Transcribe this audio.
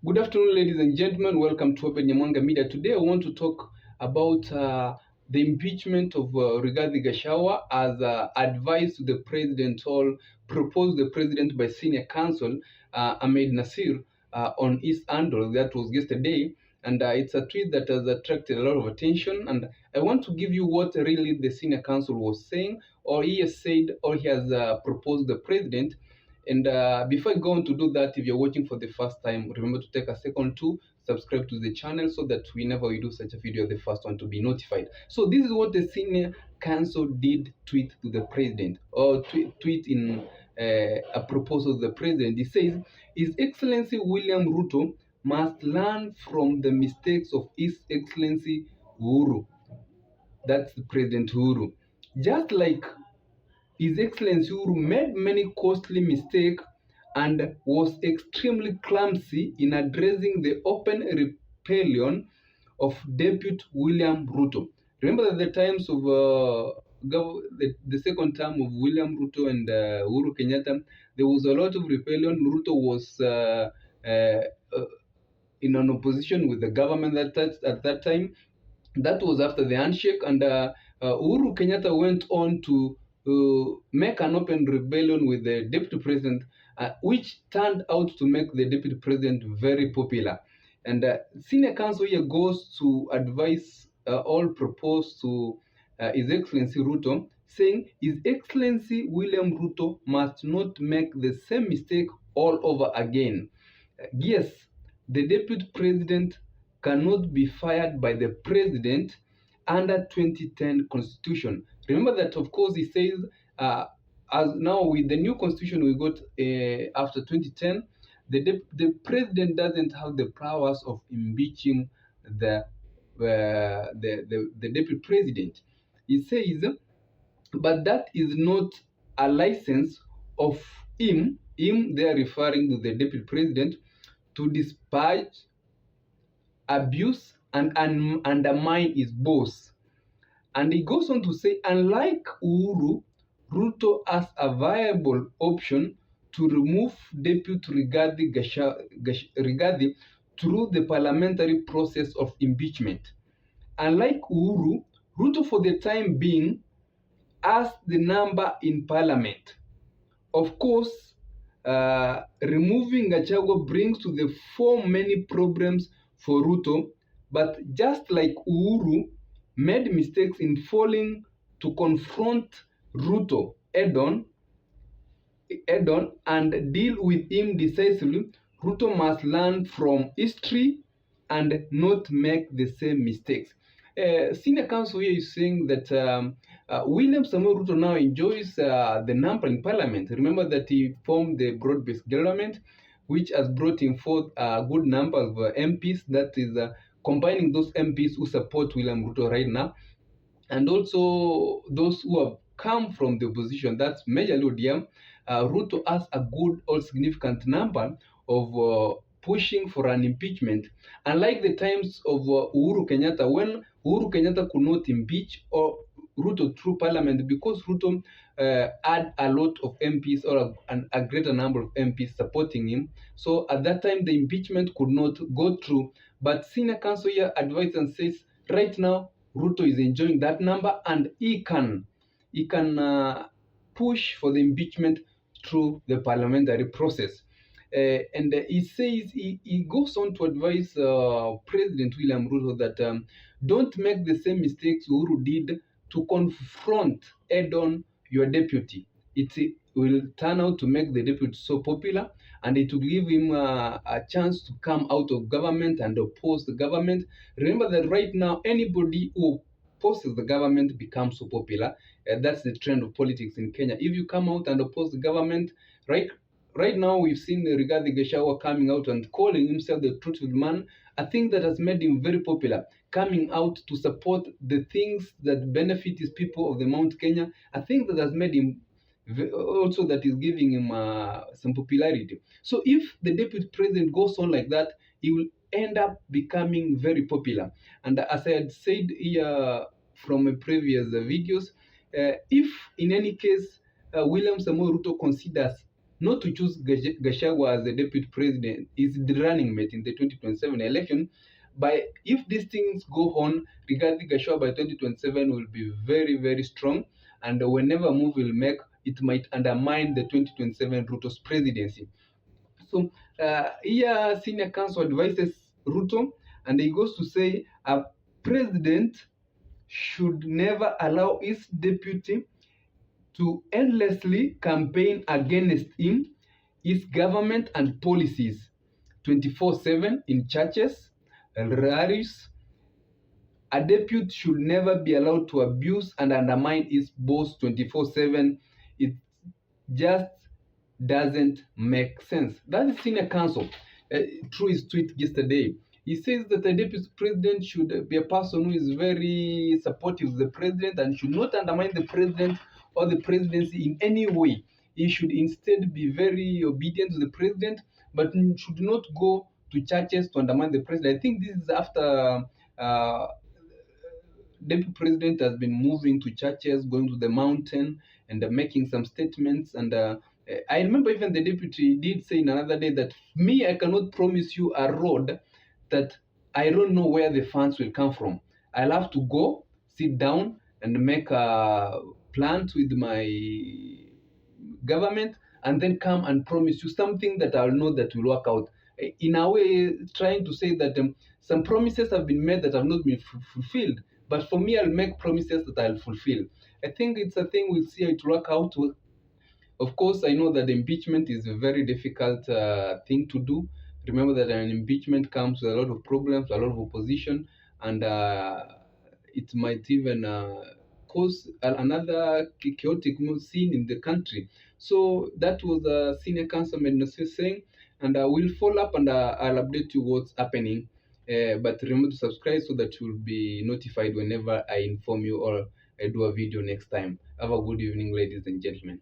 Good afternoon, ladies and gentlemen. Welcome to Open Nyamwanga Media. Today, I want to talk about the impeachment of Rigathi Gachagua as advised to the president or proposed the president by senior counsel Ahmed Nasir on his handle. That was yesterday, and it's a tweet that has attracted a lot of attention. And I want to give you what really the senior counsel was saying, or he has said, or he has proposed the president. And before I go on to do that, if you're watching for the first time, remember to take a second to subscribe to the channel so that whenever we do such a video, the first one to be notified. So this is what the senior counsel did tweet to the president, or tweet in a proposal to the president. He says, His Excellency William Ruto must learn from the mistakes of His Excellency Uhuru. That's the President Uhuru. Just like his Excellency Uhuru made many costly mistakes and was extremely clumsy in addressing the open rebellion of Deputy William Ruto. Remember that the times of the second term of William Ruto and Uhuru Kenyatta, there was a lot of rebellion. Ruto was in an opposition with the government at that time. That was after the handshake, and Uhuru Kenyatta went on to make an open rebellion with the deputy president, which turned out to make the deputy president very popular. And senior counsel here goes to advise all proposed to His Excellency Ruto, saying His Excellency William Ruto must not make the same mistake all over again. Yes, the deputy president cannot be fired by the president under 2010 constitution. Remember that, of course, he says as now with the new constitution we got after 2010, the president doesn't have the powers of impeaching the deputy president. He says, but that is not a license of him they are referring to the deputy president, to dispatch, abuse, and undermine his boss. And he goes on to say, unlike Uhuru, Ruto has a viable option to remove Deputy Rigathi through the parliamentary process of impeachment. Unlike Uhuru, Ruto for the time being has the number in parliament. Of course, removing Gachagu brings to the fore many problems for Ruto, but just like Uhuru made mistakes in failing to confront Ruto head-on and deal with him decisively, Ruto must learn from history and not make the same mistakes. Senior counsel here is saying that William Samoei Ruto now enjoys the number in parliament. Remember that he formed the broad-based government, which has brought in forth a good number of MPs, that is combining those MPs who support William Ruto right now, and also those who have come from the opposition, that's majorly ODM. Ruto has a good or significant number of pushing for an impeachment. Unlike the times of Uhuru Kenyatta, when Uhuru Kenyatta could not impeach or Ruto through parliament because Ruto had a lot of MPs or a greater number of MPs supporting him. So at that time, the impeachment could not go through. But senior counsel here advised and says, right now, Ruto is enjoying that number and he can push for the impeachment through the parliamentary process. And he says, he goes on to advise President William Ruto that don't make the same mistakes Uhuru did to confront head-on your deputy. It will turn out to make the deputy so popular, and it will give him a chance to come out of government and oppose the government. Remember that right now, anybody who opposes the government becomes so popular. That's the trend of politics in Kenya. If you come out and oppose the government, right now we've seen Rigathi Gachagua coming out and calling himself the truthful man, a thing that has made him very popular, coming out to support the things that benefit his people of the Mount Kenya, a thing that has made him also that is giving him some popularity. So if the deputy president goes on like that, he will end up becoming very popular. And as I had said here from my previous videos, if in any case William Samoei Ruto considers not to choose Gachagu as the deputy president, is the running mate in the 2027 election. By if these things go on, regarding Gachagu by 2027 will be very, very strong, and whenever move will make, it might undermine the 2027 Ruto's presidency. So here, senior counsel advises Ruto, and he goes to say a president should never allow his deputy to endlessly campaign against him, his government and policies 24/7 in churches, rallies. A deputy should never be allowed to abuse and undermine his boss 24/7. It just doesn't make sense. That is senior counsel through his tweet yesterday. He says that the deputy president should be a person who is very supportive of the president and should not undermine the president or the presidency in any way. He should instead be very obedient to the president, but should not go to churches to undermine the president. I think this is after deputy president has been moving to churches, going to the mountain, and making some statements. And I remember even the deputy did say in another day that me, I cannot promise you a road that I don't know where the funds will come from. I'll have to go, sit down, and make plans with my government, and then come and promise you something that I'll know that will work out. In a way, trying to say that some promises have been made that have not been fulfilled. But for me, I'll make promises that I'll fulfill. I think it's a thing we'll see how it work out. Of course, I know that impeachment is a very difficult thing to do. Remember that an impeachment comes with a lot of problems, a lot of opposition, and it might even cause another chaotic scene in the country. So that was Senior Councilman Nassir saying, and we'll follow up and I'll update you what's happening. But remember to subscribe so that you'll be notified whenever I inform you or I do a video next time. Have a good evening, ladies and gentlemen.